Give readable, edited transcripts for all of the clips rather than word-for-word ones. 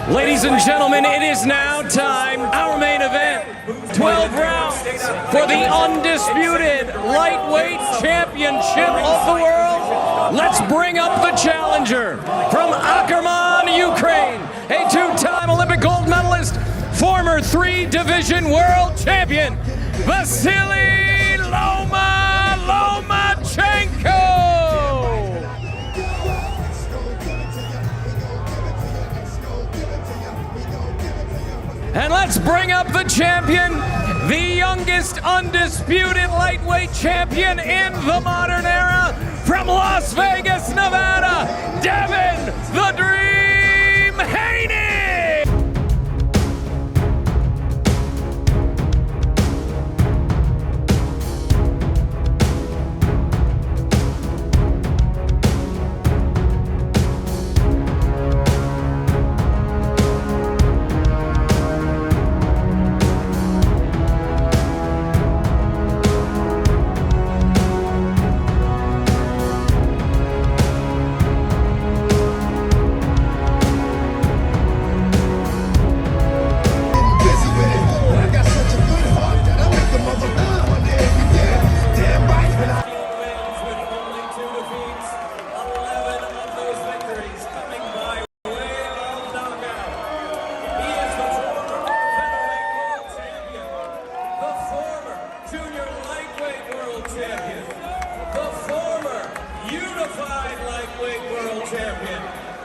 Ladies and gentlemen, it is now time, our main event, 12 rounds for the undisputed lightweight championship of the world. Let's bring up the challenger from Ackerman, Ukraine, a two-time Olympic gold medalist, former three-division world champion, Vasyly Lomachenko. And let's bring up the champion, the youngest undisputed lightweight champion in the modern era, from Las Vegas, Nevada, Devin "The Dream" Haney!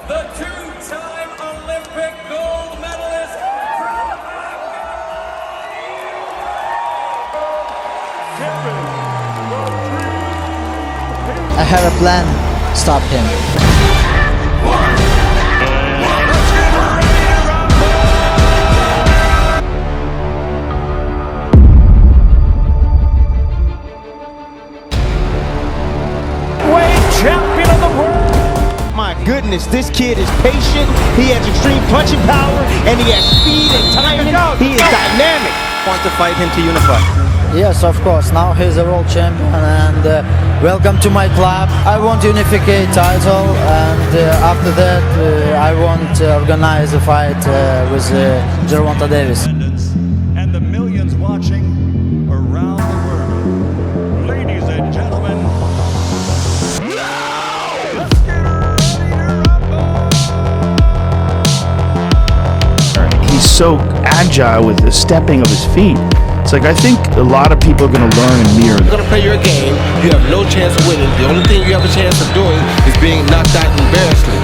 The two-time Olympic gold medalist from I have a plan. Stop him. champion of the world. My goodness, this kid is patient, he has extreme punching power, and he has speed and timing. He is dynamic. Want to fight him to unify? Yes, of course. Now he's a world champion, and welcome to my club. I want unificate title, and after that I want to organize a fight with Gervonta Davis. And the millions watching around the world. Ladies and gentlemen, let's get ready to rumble! He's so agile with the stepping of his feet. It's like, I think a lot of people are going to learn and mirror that. You're going to play your game. You have no chance of winning. The only thing you have a chance of doing is being knocked out embarrassingly.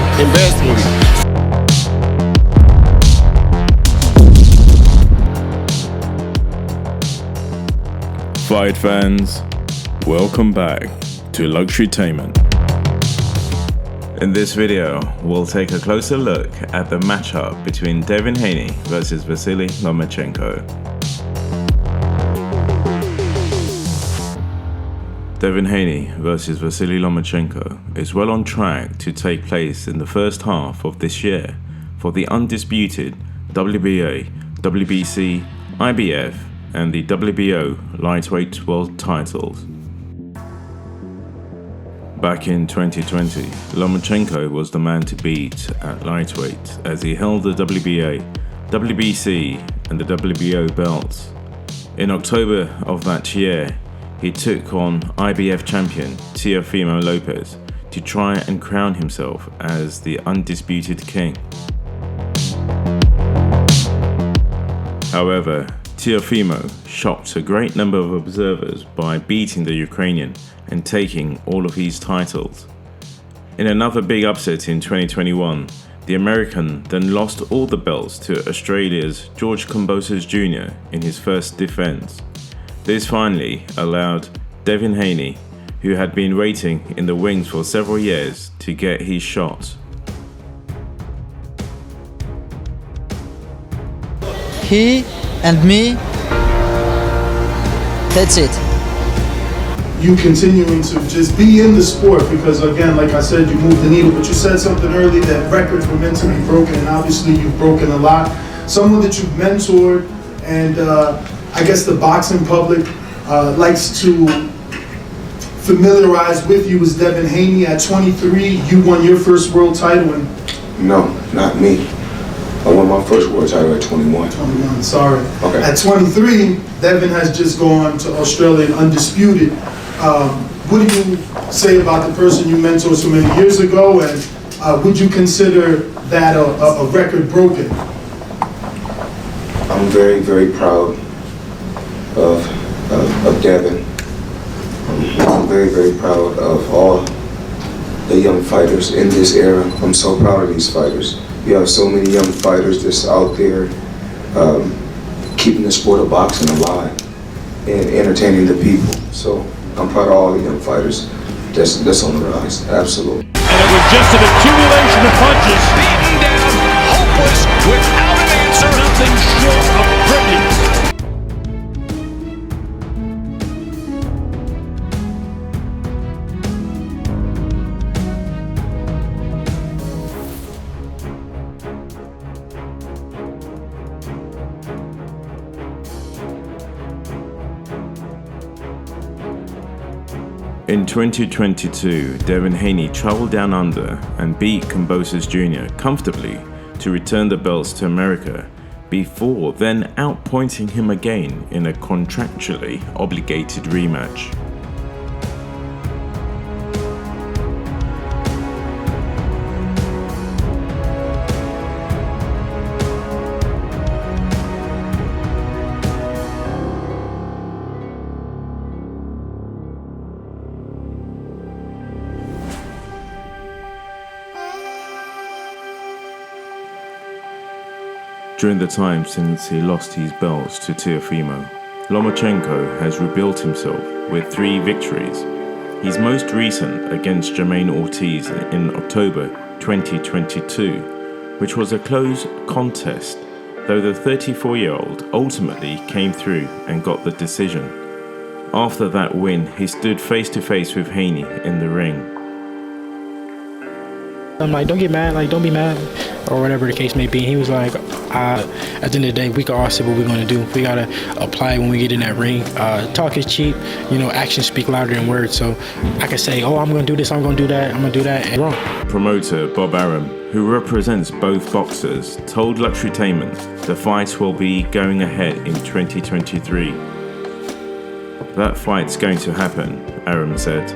Fight fans, welcome back to Luxurytainment. In this video, we'll take a closer look at the matchup between Devin Haney versus Vasyl Lomachenko. Devin Haney versus Vasyl Lomachenko is well on track to take place in the first half of this year for the undisputed WBA, WBC, IBF and the WBO lightweight world titles. Back in 2020, Lomachenko was the man to beat at lightweight as he held the WBA, WBC and the WBO belts. In October of that year, he took on IBF champion Teofimo Lopez to try and crown himself as the undisputed king. However, Teofimo shocked a great number of observers by beating the Ukrainian and taking all of his titles. In another big upset in 2021, the American then lost all the belts to Australia's George Kambosos Jr. in his first defense. This finally allowed Devin Haney, who had been waiting in the wings for several years, to get his shot. He and me, that's it. You continuing to just be in the sport because, again, like I said, you moved the needle, but you said something early that records were meant to be broken, and obviously you've broken a lot. Someone that you've mentored, and I guess the boxing public likes to familiarize with you is Devin Haney. At 23, you won your first world title. No, not me. I won my first world title at 21. 21, sorry. Okay. At 23, Devin has just gone to Australia and undisputed. What do you say about the person you mentored so many years ago, and would you consider that a record broken? I'm very, very proud of Devin. I'm very, very proud of all the young fighters in this era. I'm so proud of these fighters. You have so many young fighters that's out there keeping the sport of boxing alive and entertaining the people. So I'm proud of all the young fighters that's on the rise, absolutely. And it was just an accumulation of punches. Beaten down, hopeless, without an answer, nothing short of brilliant. In 2022, Devin Haney traveled down under and beat Kambosos Jr. comfortably to return the belts to America, before then outpointing him again in a contractually obligated rematch. During the time since he lost his belts to Teofimo, Lomachenko has rebuilt himself with 3 victories. His most recent against Jermaine Ortiz in October 2022, which was a close contest, though the 34-year-old ultimately came through and got the decision. After that win, he stood face to face with Haney in the ring. I'm like, don't get mad, like, don't be mad, or whatever the case may be. He was like, at the end of the day, we can all say what we're going to do. We got to apply it when we get in that ring. Talk is cheap, you know, actions speak louder than words. So I can say, oh, I'm going to do this, I'm going to do that, I'm going to do that, and wrong. Promoter Bob Arum, who represents both boxers, told Luxurytainment the fight will be going ahead in 2023. That fight's going to happen, Arum said.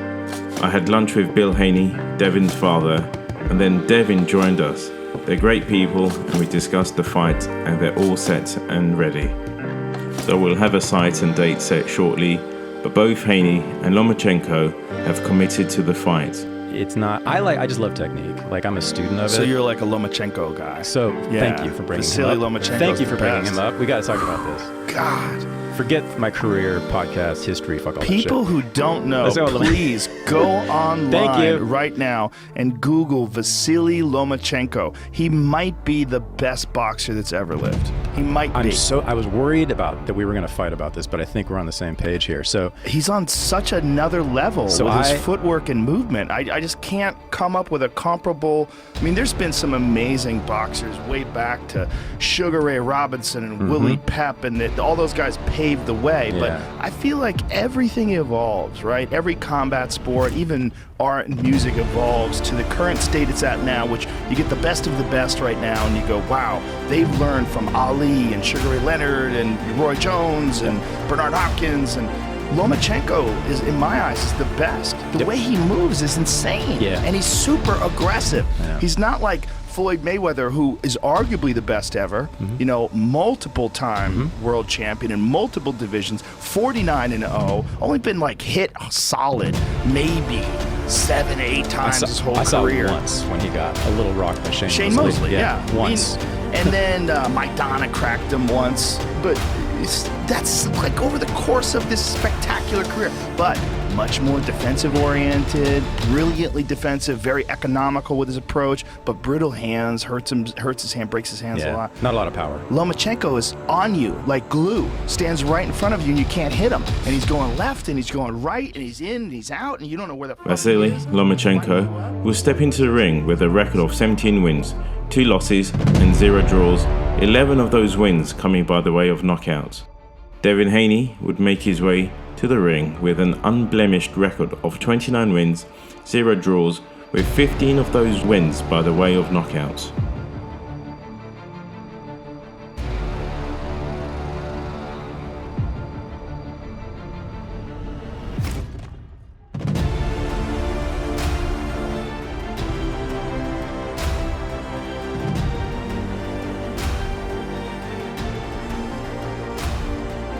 I had lunch with Bill Haney, Devin's father, and then Devin joined us. They're great people, and we discussed the fight, and they're all set and ready. So we'll have a site and date set shortly, but both Haney and Lomachenko have committed to the fight. It's not, I just love technique. Like, I'm a student of it. So you're like a Lomachenko guy. So yeah. Thank you for bringing Vasyl him up. Lomachenko. Thank you for bringing him up. We got to talk about this. God. Forget my career, podcast, history, fuck all People that shit. who don't know, please go online right now and Google Vasiliy Lomachenko. He might be the best boxer that's ever lived. He might be. I was worried about that we were going to fight about this, but I think we're on the same page here. So he's on such another level with his footwork and movement. I just can't come up with a comparable. I mean, there's been some amazing boxers way back to Sugar Ray Robinson and Willie Pep, and all those guys paved the way. But I feel like everything evolves, right? Every combat sport, even art and music evolves to the current state it's at now, which you get the best of the best right now, and you go, wow, they've learned from Ali and Sugar Ray Leonard and Roy Jones and Bernard Hopkins, and Lomachenko is, in my eyes, is the best. The way he moves is insane, and he's super aggressive. He's not like Floyd Mayweather, who is arguably the best ever, you know, multiple-time world champion in multiple divisions, 49-0, only been like hit solid maybe 7-8 times his whole career. I saw it once when he got a little rocked by Shane Mosley. Once. And then Maidana cracked him once, but that's like over the course of this spectacular career. But much more defensive-oriented, brilliantly defensive, very economical with his approach, but brittle hands, hurts his hand, breaks his hands a lot. Not a lot of power. Lomachenko is on you like glue, stands right in front of you and you can't hit him. And he's going left and he's going right and he's in and he's out and you don't know where the fuck Vasiliy Lomachenko will step into the ring with a record of 17 wins, 2 losses and 0 draws, 11 of those wins coming by the way of knockouts. Devin Haney would make his way to the ring with an unblemished record of 29 wins, 0 draws, with 15 of those wins by the way of knockouts.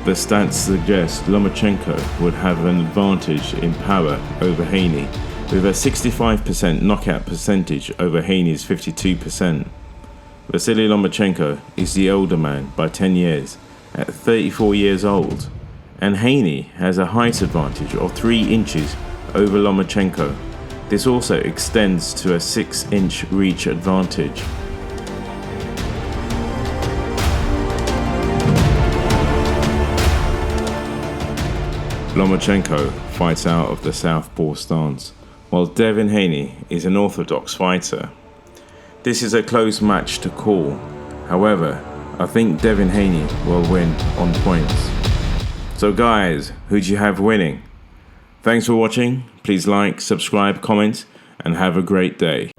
the stats suggest Lomachenko would have an advantage in power over Haney, with a 65% knockout percentage over Haney's 52%. Vasyly Lomachenko is the older man by 10 years, at 34 years old, and Haney has a height advantage of 3 inches over Lomachenko. This also extends to a 6-inch reach advantage. Lomachenko fights out of the southpaw stance, while Devin Haney is an orthodox fighter. This is a close match to call. However, I think Devin Haney will win on points. So guys, who do you have winning? Thanks for watching. Please like, subscribe, comment, and have a great day.